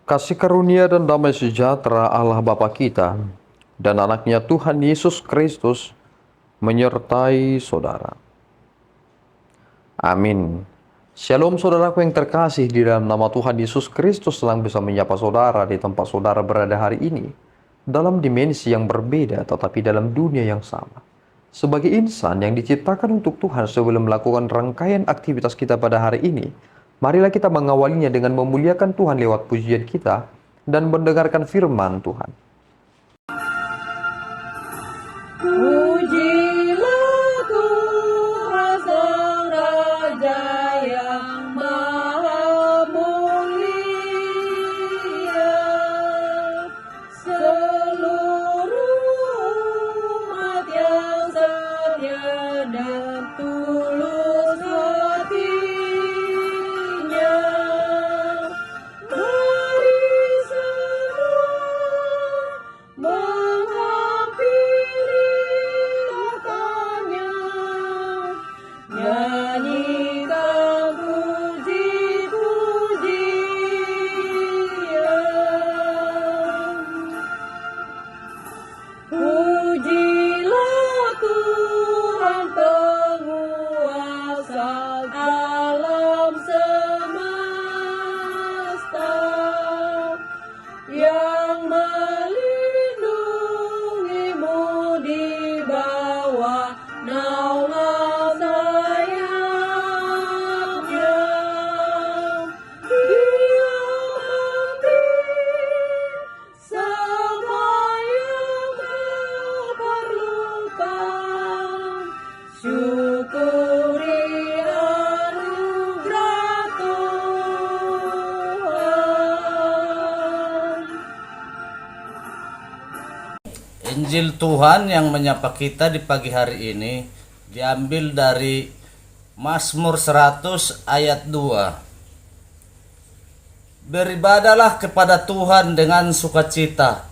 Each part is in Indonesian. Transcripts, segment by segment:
Kasih karunia dan damai sejahtera Allah Bapa kita dan anaknya Tuhan Yesus Kristus menyertai saudara. Amin. Shalom saudaraku yang terkasih, di dalam nama Tuhan Yesus Kristus sedang bisa menyapa saudara di tempat saudara berada hari ini, dalam dimensi yang berbeda tetapi dalam dunia yang sama. Sebagai insan yang diciptakan untuk Tuhan, sebelum melakukan rangkaian aktivitas kita pada hari ini, marilah kita mengawalinya dengan memuliakan Tuhan lewat pujian kita dan mendengarkan firman Tuhan. Pujilah Tuhan Sang Raja yang Maha Mulia, seluruh umat yang setia dan tulus hatinya. Mari semua menghampiri tatanya, nyanyikan puji-pujian. Pujilah Tuhan penguasa alam semesta, yang melindungimu di bawah naungan sayapnya. Dia mengerti semua yang kau perlukan. Syukuri anugerah Tuhan. Injil Tuhan yang menyapa kita di pagi hari ini diambil dari Mazmur 100 ayat 2. Beribadalah kepada Tuhan dengan sukacita,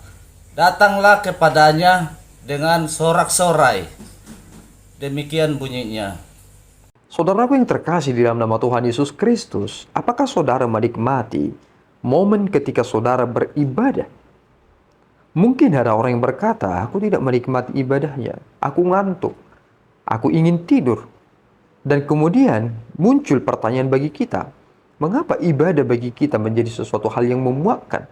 datanglah kepadanya dengan sorak-sorai. Demikian bunyinya. Saudaraku yang terkasih di dalam nama Tuhan Yesus Kristus, apakah saudara menikmati momen ketika saudara beribadah? Mungkin ada orang yang berkata, aku tidak menikmati ibadahnya, aku ngantuk, aku ingin tidur. Dan kemudian muncul pertanyaan bagi kita, mengapa ibadah bagi kita menjadi sesuatu hal yang memuakkan?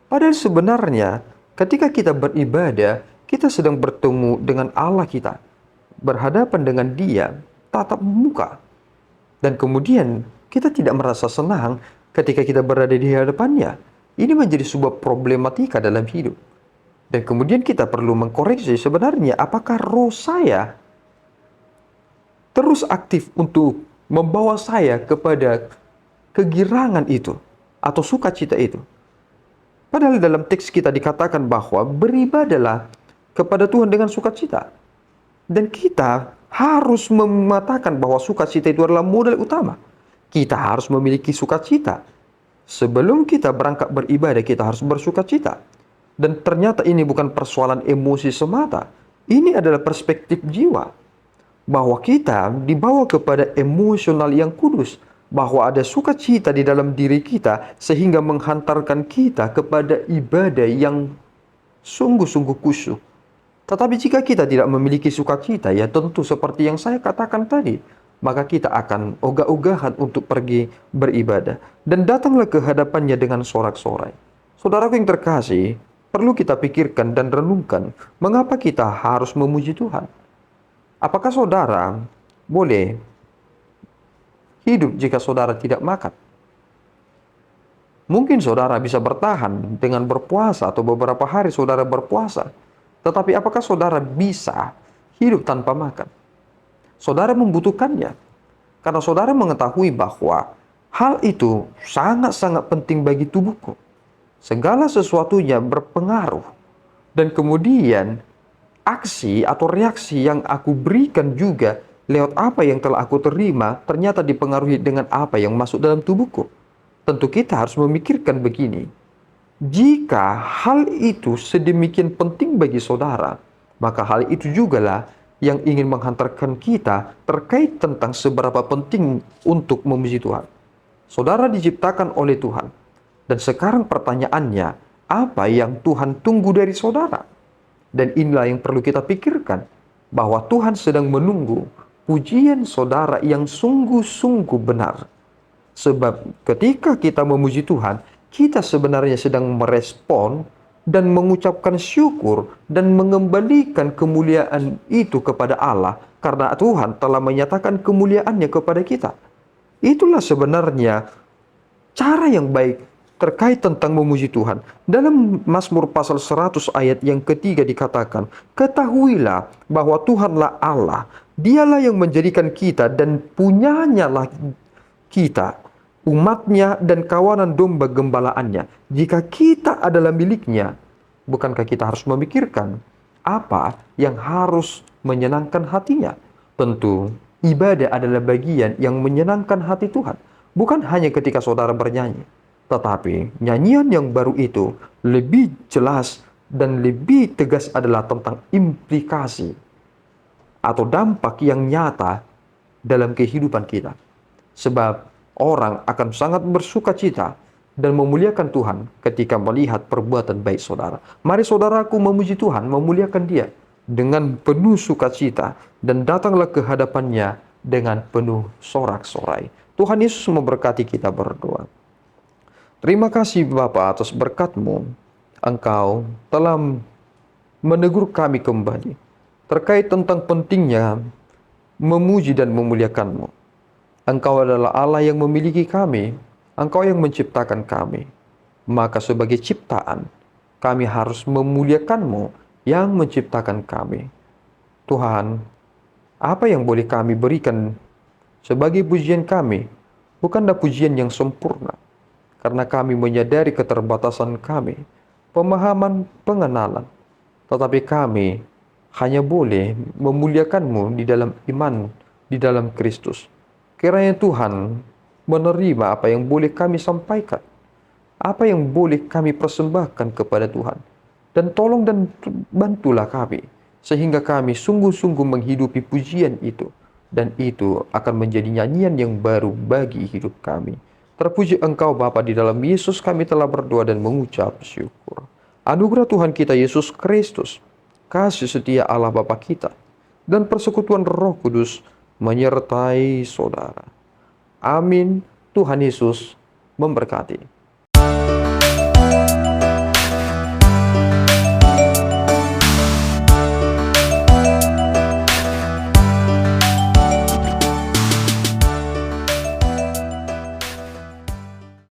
Padahal sebenarnya ketika kita beribadah, kita sedang bertemu dengan Allah kita, berhadapan dengan Dia, tatap muka. Dan kemudian kita tidak merasa senang ketika kita berada di hadapannya. Ini menjadi sebuah problematika dalam hidup. Dan kemudian kita perlu mengkoreksi, sebenarnya apakah roh saya terus aktif untuk membawa saya kepada kegirangan itu atau sukacita itu. Padahal dalam teks kita dikatakan bahwa beribadalah kepada Tuhan dengan sukacita. Dan kita harus mematakan bahwa sukacita itu adalah modal utama. Kita harus memiliki sukacita. Sebelum kita berangkat beribadah, kita harus bersukacita. Dan ternyata ini bukan persoalan emosi semata. Ini adalah perspektif jiwa. Bahwa kita dibawa kepada emosional yang kudus. Bahwa ada sukacita di dalam diri kita sehingga menghantarkan kita kepada ibadah yang sungguh-sungguh khusyuk. Tetapi jika kita tidak memiliki sukacita, ya tentu seperti yang saya katakan tadi, maka kita akan ogah-ogahan untuk pergi beribadah. Dan datanglah ke hadapannya dengan sorak-sorai. Saudaraku yang terkasih, perlu kita pikirkan dan renungkan, mengapa kita harus memuji Tuhan? Apakah saudara boleh hidup jika saudara tidak makan? Mungkin saudara bisa bertahan dengan berpuasa atau beberapa hari saudara berpuasa. Tetapi apakah saudara bisa hidup tanpa makan? Saudara membutuhkannya. Karena saudara mengetahui bahwa hal itu sangat-sangat penting bagi tubuhku. Segala sesuatunya berpengaruh. Dan kemudian aksi atau reaksi yang aku berikan juga lewat apa yang telah aku terima ternyata dipengaruhi dengan apa yang masuk dalam tubuhku. Tentu kita harus memikirkan begini. Jika hal itu sedemikian penting bagi saudara, maka hal itu jugalah yang ingin menghantarkan kita terkait tentang seberapa penting untuk memuji Tuhan. Saudara diciptakan oleh Tuhan. Dan sekarang pertanyaannya, apa yang Tuhan tunggu dari saudara? Dan inilah yang perlu kita pikirkan, bahwa Tuhan sedang menunggu pujian saudara yang sungguh-sungguh benar. Sebab ketika kita memuji Tuhan, kita sebenarnya sedang merespon dan mengucapkan syukur dan mengembalikan kemuliaan itu kepada Allah, karena Tuhan telah menyatakan kemuliaannya kepada kita. Itulah sebenarnya cara yang baik terkait tentang memuji Tuhan. Dalam Mazmur pasal 100 ayat yang ketiga dikatakan, ketahuilah bahwa Tuhanlah Allah, dialah yang menjadikan kita dan punyanya lah kita, umatnya dan kawanan domba gembalaannya. Jika kita adalah miliknya, bukankah kita harus memikirkan apa yang harus menyenangkan hatinya? Tentu, ibadah adalah bagian yang menyenangkan hati Tuhan. Bukan hanya ketika saudara bernyanyi, tetapi nyanyian yang baru itu lebih jelas dan lebih tegas adalah tentang implikasi atau dampak yang nyata dalam kehidupan kita. Sebab orang akan sangat bersuka cita dan memuliakan Tuhan ketika melihat perbuatan baik saudara. Mari saudaraku memuji Tuhan, memuliakan Dia dengan penuh sukacita dan datanglah ke hadapannya dengan penuh sorak-sorai. Tuhan Yesus memberkati kita berdoa. Terima kasih Bapa atas berkat-Mu. Engkau telah menegur kami kembali terkait tentang pentingnya memuji dan memuliakan-Mu. Engkau adalah Allah yang memiliki kami, Engkau yang menciptakan kami. Maka sebagai ciptaan, kami harus memuliakan-Mu yang menciptakan kami. Tuhan, apa yang boleh kami berikan sebagai pujian kami, bukanlah pujian yang sempurna, karena kami menyadari keterbatasan kami, pemahaman, pengenalan. Tetapi kami hanya boleh memuliakan-Mu di dalam iman, di dalam Kristus. Kiranya Tuhan menerima apa yang boleh kami sampaikan, apa yang boleh kami persembahkan kepada Tuhan. Dan tolong dan bantulah kami, sehingga kami sungguh-sungguh menghidupi pujian itu. Dan itu akan menjadi nyanyian yang baru bagi hidup kami. Terpuji Engkau Bapa, di dalam Yesus kami telah berdoa dan mengucap syukur. Anugerah Tuhan kita Yesus Kristus, kasih setia Allah Bapa kita, dan persekutuan Roh Kudus menyertai saudara. Amin. Tuhan Yesus memberkati.